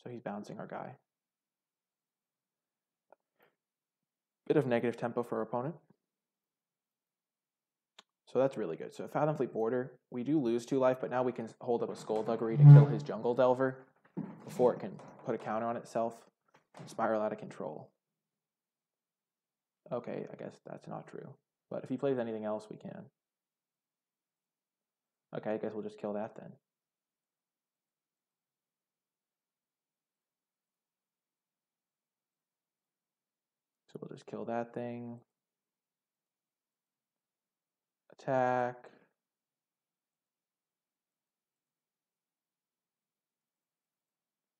So he's bouncing our guy. Bit of negative tempo for our opponent. So that's really good. So Fathom Fleet Border, we do lose 2 life, but now we can hold up a Skullduggery to kill his Jungle Delver before it can put a counter on itself and spiral out of control. Okay, I guess that's not true. But if he plays anything else, we can. Okay, I guess we'll just kill that then. So we'll just kill that thing. Attack.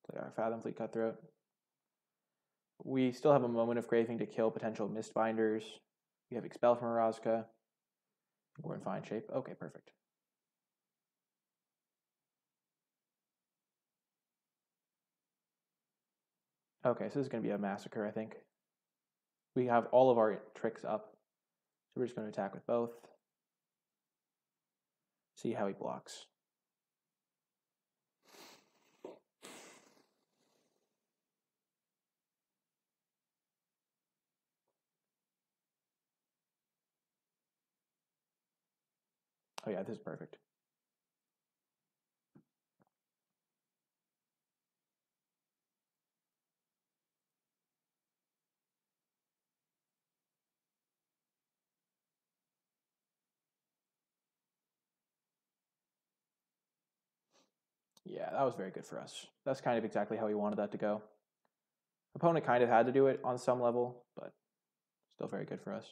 Play our Fathom Fleet Cutthroat. We still have a Moment of Graving to kill potential Mistbinders. We have Expel from Erazka. We're in fine shape. Okay, perfect. Okay, so this is going to be a massacre, I think. We have all of our tricks up. So we're just going to attack with both. See how he blocks. Oh yeah, this is perfect. Yeah, that was very good for us. That's kind of exactly how we wanted that to go. Opponent kind of had to do it on some level, but still very good for us.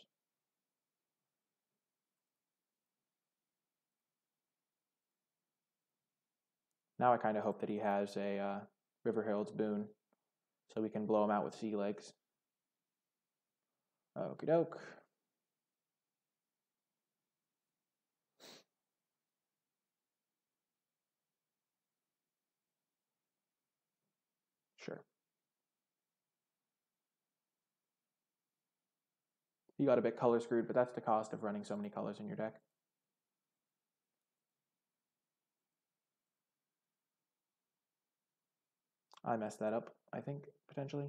Now I kind of hope that he has a River Herald's Boon, so we can blow him out with Sea Legs. Okie doke. Sure. You got a bit color screwed, but that's the cost of running so many colors in your deck. I messed that up, I think, potentially.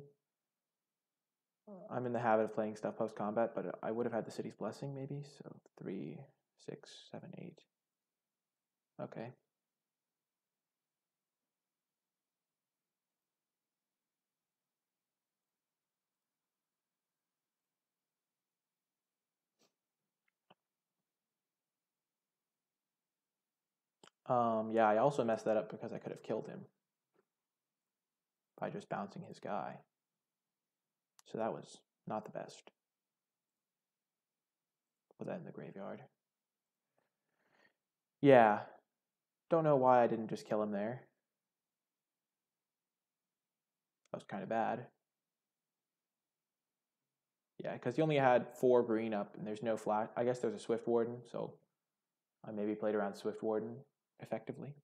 I'm in the habit of playing stuff post-combat, but I would have had the City's Blessing, maybe. So 3, 6, 7, 8. Okay. Yeah, I also messed that up because I could have killed him by just bouncing his guy. So that was not the best. Put that in the graveyard. Yeah. Don't know why I didn't just kill him there. That was kind of bad. Yeah, because he only had 4 green up, and there's no flash. I guess there's a Swift Warden, so I maybe played around Swift Warden effectively.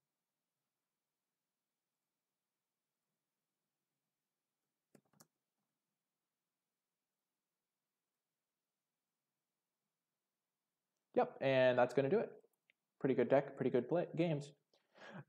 Yep, and that's going to do it. Pretty good deck, pretty good games.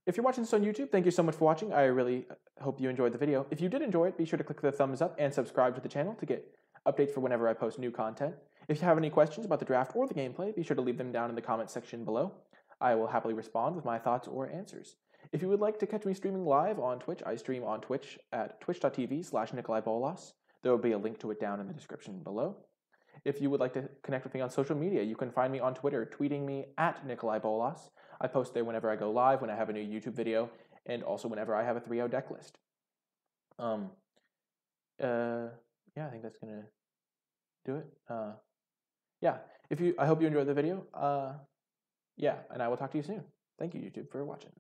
If you're watching this on YouTube, thank you so much for watching. I really hope you enjoyed the video. If you did enjoy it, be sure to click the thumbs up and subscribe to the channel to get updates for whenever I post new content. If you have any questions about the draft or the gameplay, be sure to leave them down in the comment section below. I will happily respond with my thoughts or answers. If you would like to catch me streaming live on Twitch, I stream on Twitch at twitch.tv/NicolaiBolas. There will be a link to it down in the description below. If you would like to connect with me on social media, you can find me on Twitter, tweeting me at NicolaiBolas. I post there whenever I go live, when I have a new YouTube video, and also whenever I have a 3-0 deck list. Yeah, I think that's gonna do it. Yeah, I hope you enjoyed the video. Yeah, and I will talk to you soon. Thank you, YouTube, for watching.